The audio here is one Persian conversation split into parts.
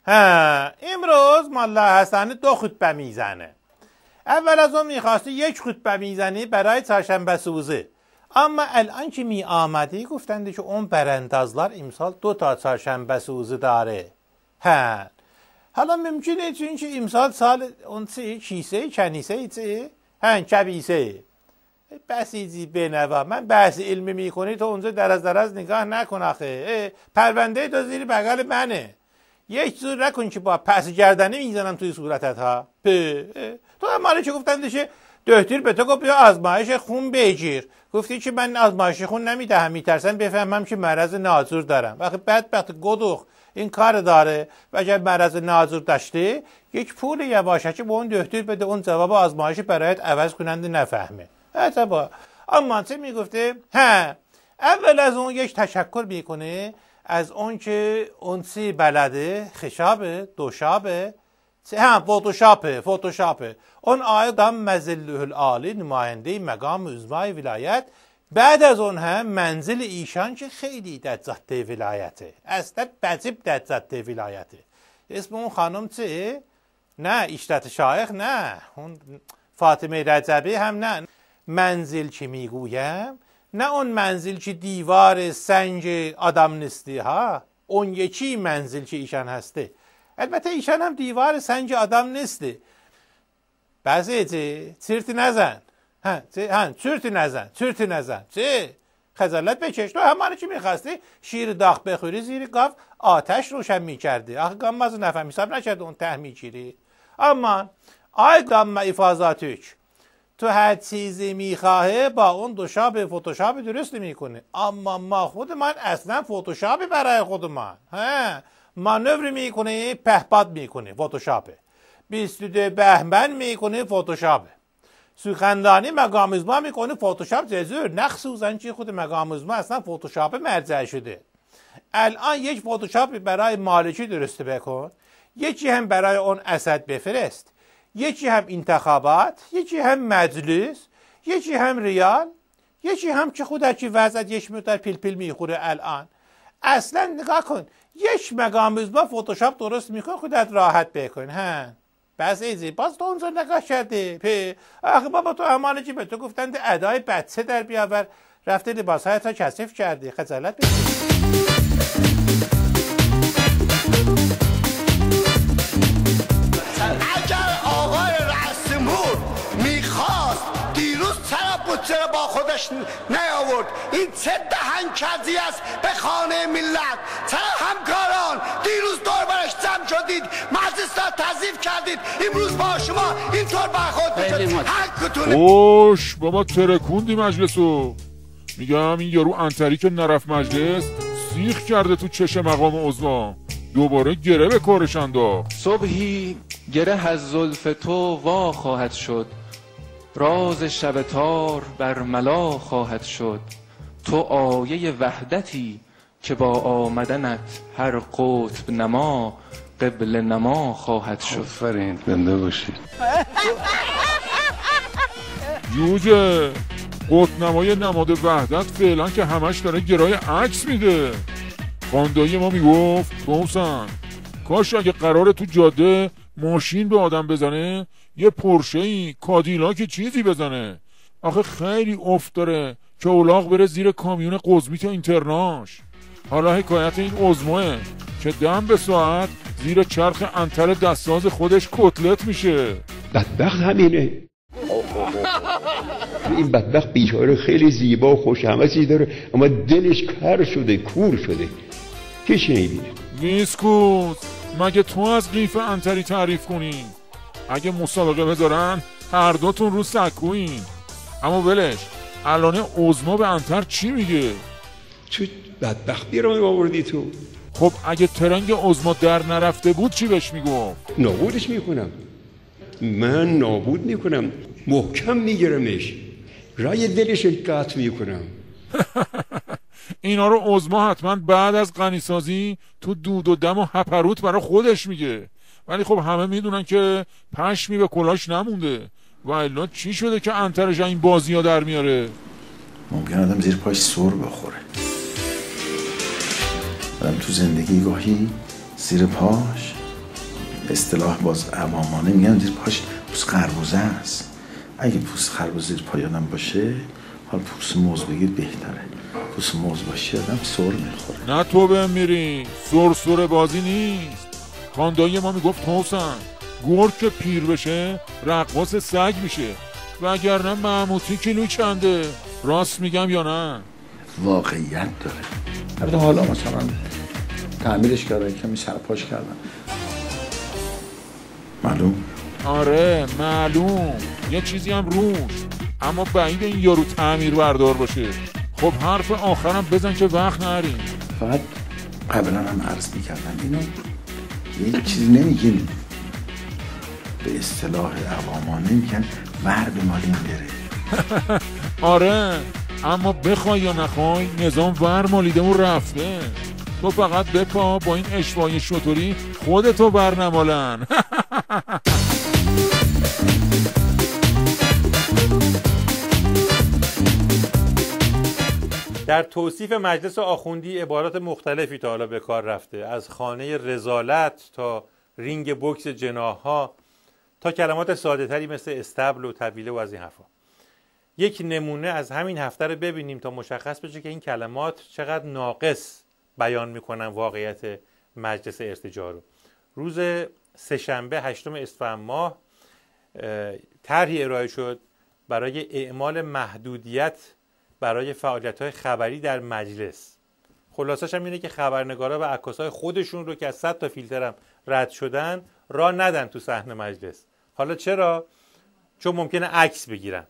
امروز ملا حسن 2 خطبه میزنه. اول از اون میخواستی 1 خطبه میزنی برای çarşamba سوزه. اما الان که می آمدی گفتند که اون براندازlar امسال 2 تا çarşamba سوزه داره. حالا ممکنه چون که امسال سال اون چیسه کنیسه چه؟ کبیسه. بسیجی بنوا من بحث علمی میکنی تو اونجا درز نگاه نکن آخه. پرونده تو زیر بغل منه. یک جور نکن که با پس گردنه میزنم توی صورتت ها. تو هم مالی که گفتندشه دکتر به تو گفت بیا آزمایش خون بگیر. گفتی که من آزمایش خون نمیدهم میترسم بفهمم که مرض نازور دارم. وقتی بدبخت گدوخ این کار داره و اگر مرض نازور داشته یک پول یواشکی به اون دکتر بده اون جواب آزمایش برایت عوض کننده نفهمه. با اما چه میگفته؟ اول از اون یک تشکر میکنه از اون که اون سی بلده خشابه دوشابه فوتوشاپه اون آیدم مزله العالی نماینده مقام عظمای ولایت بعد از اون هم منزل ایشان که خیلی در ذات ولایته اصلا بجیب در ذات ولایته. اسم اون خانم چه؟ نه اشتت شایخ نه اون فاطمه رجبی هم نه. منزل که میگویم نه اون منزل که دیوار سنج آدم نستی ها اون یکی منزل که ایشان هسته. البته ایشان هم دیوار سنج آدم نسته. بعضی چرت نزن چرت نزن چه؟ خجالت بکش. تو همانه چی میخواستی شیر داغ بخوری زیر گاو آتش روشن میکرده. آخه گام مازو نفهم حساب نکرده اون ته میچیری. اما آی گام افاظاتوک تو هر چیزی میخواهه با اون دوشاب فوتوشاپ درست میکنه. اما ما خودمان اصلا فوتوشاپ برای خودمان مانور میکنه پهپاد میکنه فوتوشاپه 22 بهمن میکنه فوتوشاپه سخنرانی مقام عظما میکنه فوتوشاپ جزور نخصوصا چی خود مقام عظما اصلا فوتوشاپ مرجع شده. الان یک فوتوشاپ برای مالکی درست بکن یکی هم برای اون اسد بفرست یکی هم انتخابات یکی هم مجلس یکی هم ریال یکی هم که خودت که وضعت یک مقدار پیل میخوره. الان اصلا نگاه کن یک مقام عظما فوتوشاپ درست میکن خودت راحت بکن. بس ایزی باز تو اونجا نگاه کرده آخه بابا تو امانه که به تو گفتند ادای بچه در بیاور رفته لباسهایت را کثیف کرده. خجالت بکش. چرا با خودش نیاورد این چه دهنکجی است به خانه ملت؟ چرا همکاران دیروز دور برش جمع شدید مجلس را تضعیف کردید امروز با شما اینطور برخورد می‌کنید؟ هر کتونه اوش بابا ترکوندی مجلسو. میگم این یارو انتری که نرفت مجلس سیخ کرده تو چش مقام عظما دوباره گره به کارش انداخت. صبحی گره از زلف تو وا خواهد شد راز شب تار بر ملا خواهد شد تو آیه وحدتی که با آمدنت هر قطب نما قبل نما خواهد شد. آفرین زنده باشی. جوجه قطب نمای نماد وحدت فعلا که همش داره گرای عکس میده. خاندایی ما میگفت توسن کاش اگه قراره تو جاده ماشین به آدم بزنه یه پرشه‌ای کادیلاک چیزی بزنه. آخه خیلی افت داره که اولاغ بره زیر کامیون قزمیت اینترناش. حالا حکایت این عظماه که دم به ساعت زیر چرخ انتر دستاز خودش کتلت میشه. بدبخت همینه. این بدبخت بیچاره خیلی زیبا و خوش همه چیز داره اما دلش کر شده کور شده کسی نمیبینه. ویسکوت مگه تو از قیف انتری تعریف کنی؟ اگه مسابقه بذارن هر دوتون رو سکوین. اما ولش الان عظما به انتر چی میگه؟ چه بدبخت بیرام آوردی تو؟ خب اگه ترنگ عظما در نرفته بود چی بهش میگفت؟ نابودش میکنم. من نابود میکنم محکم میگیرمش رای دلش قطع میکنم. اینا رو عظما حتما بعد از غنیسازی تو دود و دم و هپروت برای خودش میگه. ولی خب همه میدونن که پشمی به کلاش نمونده و الا چی شده که انترش این بازی ها در میاره؟ ممکن آدم زیر پاش سر بخوره. آدم تو زندگی گاهی زیر پاش به اصطلاح باز عوامانه میگن زیر پاش پوست خربوزه است. اگه پوست خربوزه زیر پای آدم باشه، حالا پوست موز بگیر بهتره. پوست موز باشه آدم سر میخوره. نه تو بهم میری، سر بازی نیست. خاندایی ما میگفت توسن گرگ که پیر بشه رقاص سگ میشه، وگرنه محموتی کیلو چنده؟ راست میگم یا نه؟ واقعیت داره. البته حالا مثلا تعمیرش کردن، کمی سرپاش کردن. معلوم؟ آره معلوم، یه چیزی هم روش، اما بعید این یارو تعمیر بردار باشه. خب حرف آخرم بزن که وقت نریم. فقط قبلا هم عرض میکردم اینو یه چیزی نمیگیم، به اصطلاح عوامانه میگن ورد مالین بره. آره اما بخوای یا نخوای نظام ور مالیدمون رفته. تو فقط بپا با این اشوای شطوری خودتو برنمالن. در توصیف مجلس آخوندی عبارات مختلفی تا حالا به کار رفته، از خانه رذالت تا رینگ بوکس جناح‌ها تا کلمات ساده‌تری مثل استبل و طویله و از این حرفا. یک نمونه از همین هفته رو ببینیم تا مشخص بشه که این کلمات چقدر ناقص بیان میکنن واقعیت مجلس ارتجاع رو. روز سه‌شنبه 8 اسفند ماه طرحی ارائه شد برای اعمال محدودیت برای فعالیت‌های خبری در مجلس. خلاصش هم اینه که خبرنگارا و عکاسای خودشون رو که از 100 تا فیلترم رد شدن راه ندن تو صحن مجلس. حالا چرا؟ چون ممکنه عکس بگیرن.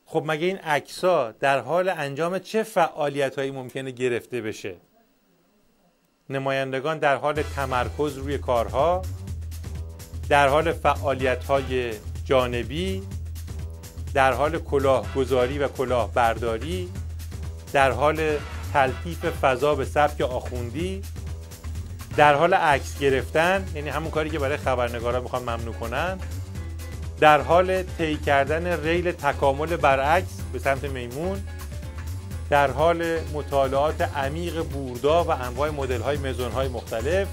خب مگه این عکس‌ها در حال انجام چه فعالیت‌هایی ممکنه گرفته بشه؟ نمایندگان در حال تمرکز روی کارها، در حال فعالیت‌های جانبی، در حال کلاهگذاری و کلاهبرداری، در حال تلطیف فضا به سبک آخوندی، در حال عکس گرفتن، یعنی همون کاری که برای خبرنگارا میخوان ممنوع کنن، در حال طی کردن ریل تکامل برعکس به سمت میمون، در حال مطالعات عمیق بوردا و انواع مدل‌های مزون‌های مختلف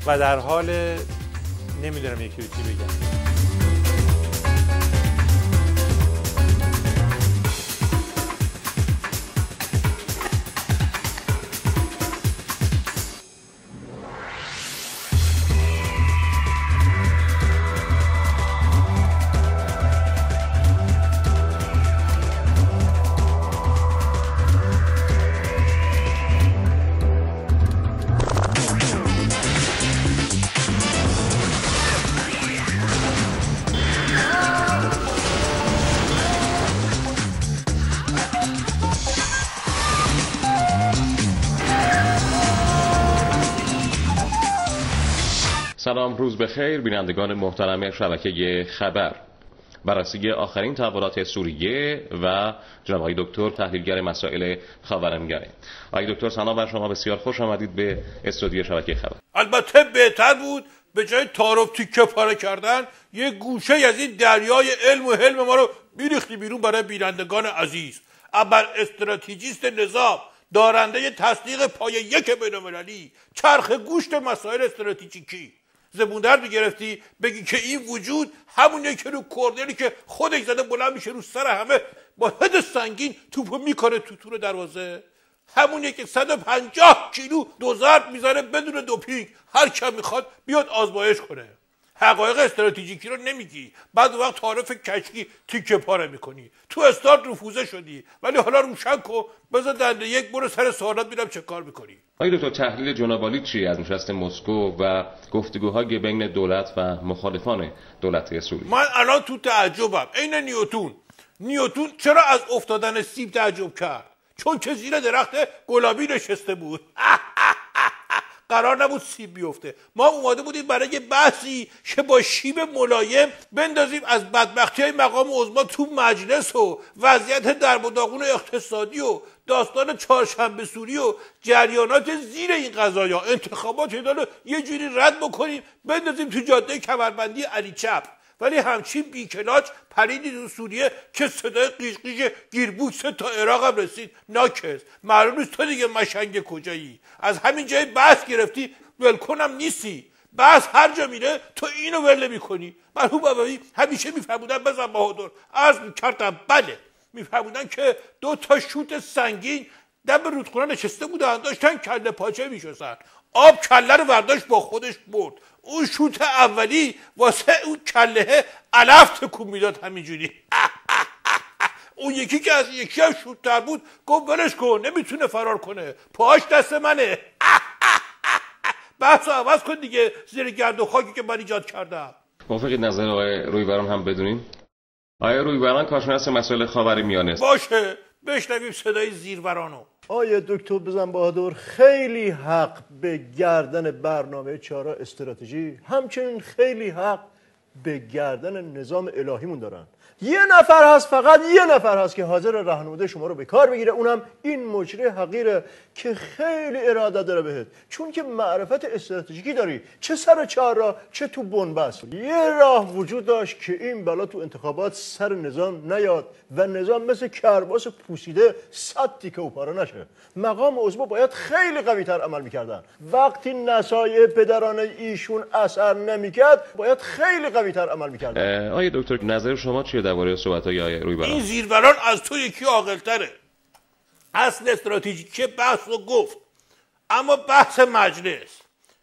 و در حال نمیدونم یکی رو چی بگم. سلام، روز بخیر بینندگان محترم شبکه خبر. بررسی آخرین تحولات سوریه و جناب آقای دکتر تحلیلگر مسائل خاورمیانه. آقای دکتر سلام بر شما، بسیار خوش آمدید به استودیو شبکه خبر. البته بهتر بود به جای تعارف تیکه پاره کردن یه گوشه از این دریای علم و حلم ما رو بیریختی بیرون برای بینندگان عزیز. ابر استراتژیست نظام، دارنده تصدیق پایه 1 بین‌المللی، چرخ گوشت مسائل استراتژیکی، زبون درد میگرفتی بگی که این وجود همونه که رو کورنری که خودش زده بلند میشه رو سر همه با هد سنگین توپو میکنه تو تور دروازه، همونه که 150 کیلو دو ضرب میزنه بدون دوپینگ، هر کم میخواد بیاد آزمایش کنه. حقایق استراتژیکی رو نمیگی، بعد وقت تعارف کشکی تیکه پاره میکنی. تو استارت رفوزه شدی، ولی حالا روشن کن، بذار دنده یک برو سر سوالات ببینم چه کار میکنی. آقای دکتر تحلیل جناب عالی چیه از نشست مسکو و گفتگوهای بین دولت و مخالفان دولت سوریه؟ من الان تو تعجبم. عین نیوتن چرا از افتادن سیب تعجب کرد؟ چون که زیر درخت گلابی نشسته بود. قرار نبود سیب بیفته. ما اومده بودیم برای بحثی که با شیب ملایم بندازیم از بدبختی های مقام عظما تو مجلس و وضعیت درب و داغون اقتصادی و داستان چهارشنبه سوری و جریانات زیر این قضایا، انتخابات اینا یه جوری رد بکنیم بندازیم تو جاده کمربندی علی چپ. ولی همچین بیکلاج پریدی تو سوریه که صدای قیش قیش گیربوکس تا عراق هم رسید. ناکس معلوم نیست تو دیگه مشنگ کجایی، از همین جای بحث گرفتی ولکنم نیستی. بس هر جا میره تو اینو ول میکنی. مرحوم بابایی همیشه میفرمودن بزن بهادر، عرض میکردم بله، میفرمودن که 2 تا شوت سنگین دم رودخونه نشسته بودن، داشتن کله پاچه میشستن، آب کله رو برداشت با خودش برد. اون شوت اولی واسه اون کله علف تکون میداد همینجوری. اون یکی که از یکی هم شوت‌تر بود گفت ولش کن نمیتونه فرار کنه، پاهاش دست منه. بحث عوض کن دیگه، زیر گرد و خاکی که من ایجاد کردم. موافقید نظر آقای رویبران هم بدونیم؟ آقای رویبران کارشناس مسائل خاورمیانه. باشه بشنویم صدای زیرورانو. آیه دکتر بزن بهادر خیلی حق به گردن برنامه 4 استراتژی، همچنین خیلی حق به گردن نظام الهیمون دارن. یه نفر هست، فقط یه نفر هست که حاضر راهنمای شما رو به کار بگیره، اونم این مجری حقیره که خیلی اراده داره بهت، چون که معرفت استراتژیکی داری، چه سر 4 راه چه تو بنبست. یه راه وجود داشت که این بلا تو انتخابات سر نظام نیاد و نظام مثل کرباس پوسیده 100 تیکه و پاره نشه. مقام عضو باید خیلی قوی تر عمل میکردن. وقتی نصایح پدران ایشون اثر نمیکرد باید خیلی قوی تر عمل میکردن. آقای دکتر نظر شما چیه درباره صحبت‌های آقای رویبران؟ این زیروران از تو یکی عاقل‌تره. اصل استراتژیک بحث رو گفت، اما بحث مجلس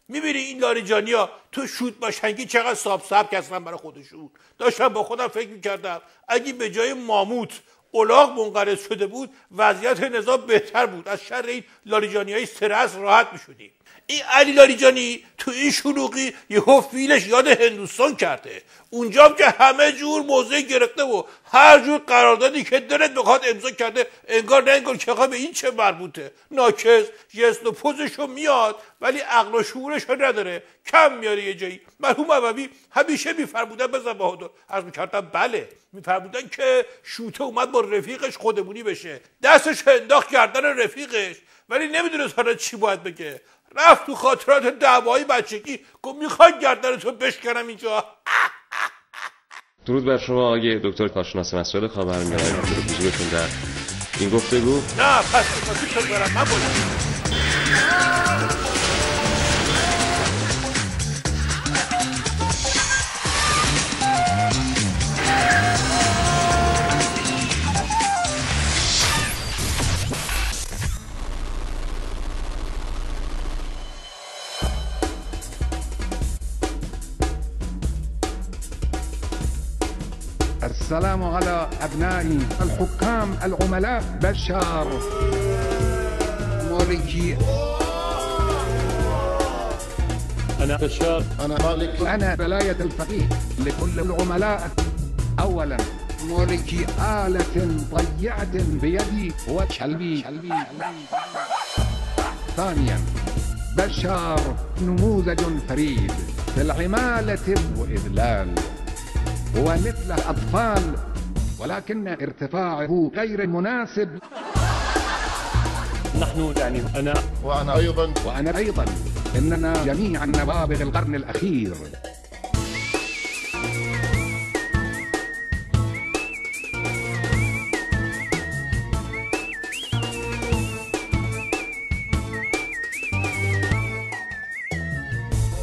میبینی این لاریجانیا تو شوت باشنگی چقدر ساب کردن برای خودشون. داشتم با خودم فکر میکردم اگه به جای ماموت الاغ منقرض شده بود وضعیت نظام بهتر بود، از شر این لاریجانیای استرس راحت میشدیم. این علی لاریجانی تو این شلوغی یهو فیلش یاد هندوستان کرده، اونجا که همه جور موضع گرفته و هر جور قراردادی که دلت بخواد امضا کرده، انگار نه انگار که به این چه مربوطه. ناکس جست و پوزشو میاد ولی عقل و شعورشو نداره، کم میاره یه جایی. مرحوم عبوی همیشه میفرمودن بزن بهادر، عرض میکردم بله، میفرمودن که شوته اومد با رفیقش خودمونی بشه، دستش انداخت گردن رفیقش ولی نمیدونست حالا چی باید بگه، رفت تو خاطرات دعوای بچگی گفت میخوای گردنتو بشکنم اینجا. درود بر شما آقای دکتر کارشناس مسائل خاورمیانه، ممنون حضورتون در این گفتگو. نه پس تو برم من باید. السلام على أبنائي الحكام العملاء بشار مالكي. أنا بشار، أنا مالك، أنا ولاية الفقيه لكل العملاء. أولا مالكي آلة ضيعة بيدي وكلبي. ثانيا بشار نموذج فريد في العمالة وإذلال، هو مثل الأطفال ولكن ارتفاعه غير مناسب. نحن يعني أنا وأنا أيضا إننا جميعا نوابغ القرن الأخير.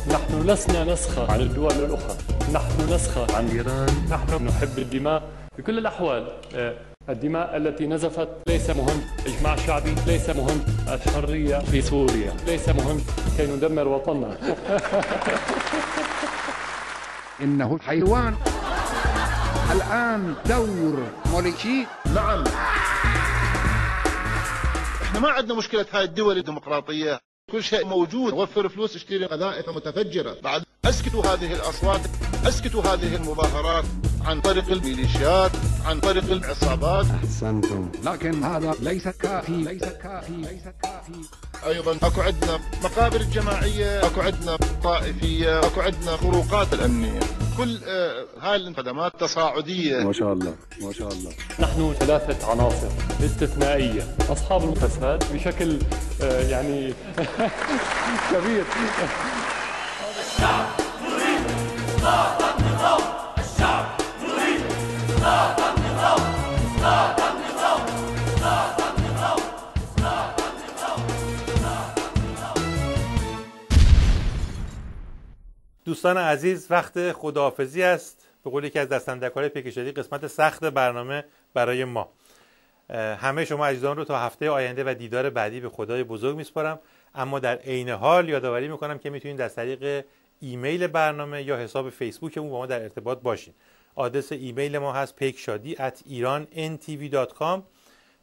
نحن لسنا نسخر عن الدول الأخرى، نحن نسخر عن إيران، نحن نحب الدماء بكل الأحوال. الدماء التي نزفت ليس مهم، إجماع شعبي ليس مهم، الحرية في سوريا ليس مهم كي ندمر وطننا. إنه حيوان. الآن دور مالكي. نعم، احنا ما عندنا مشكلة هاي الدول الديمقراطية، كل شيء موجود، وفر فلوس اشتري قذائف متفجرة. بعد اسكتوا هذه الأصوات، اسكتوا هذه المظاهرات عن طريق الميليشيات، عن طريق العصابات. أحسنتم، لكن هذا ليس كافي. أيضا أكو عندنا مقابر الجماعية، أكو عندنا طائفية، أكو عندنا خروقات الأمنية، كل هاي الخدمات تصاعدية. ما شاء الله ما شاء الله. نحن 3 عناصر استثنائية، أصحاب الفساد بشكل يعني كبير. الشعب يريد إسقاط النظام، الشعب يريد إسقاط النظام، إسقاط النظام، إسقاط النظام، إسقاط النظام، إسقاط النظام. دوستان عزیز، وقت خداحافظی است. به قول یکی از دستاندرکارهای پیک شادی، قسمت سخت برنامه برای ما. همه شما عزیزان رو تا هفته آینده و دیدار بعدی به خدای بزرگ میسپارم. اما در عین حال یادآوری میکنم که میتونید از طریق ایمیل برنامه یا حساب فیسبوکمون با ما در ارتباط باشین. آدرس ایمیل ما هست pekshadi@irantv.com.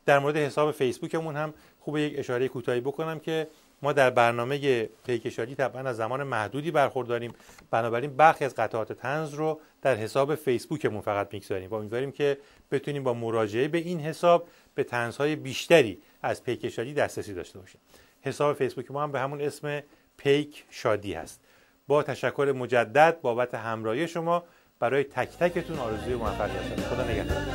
در مورد حساب فیسبوکمون هم خوبه یک اشاره کوتاهی بکنم که ما در برنامه پیک شادی طبعا از زمان محدودی برخورداریم، بنابراین برخی از قطعات طنز رو در حساب فیسبوکمون فقط میگذاریم و امیدواریم که بتونیم با مراجعه به این حساب به طنزهای بیشتری از پیک شادی دسترسی داشته باشیم. حساب فیسبوک ما هم به همون اسم پیک شادی هست. با تشکر مجدد بابت همراهی شما، برای تک تکتون آرزوی موفقیت دارم. خدا نگهدار.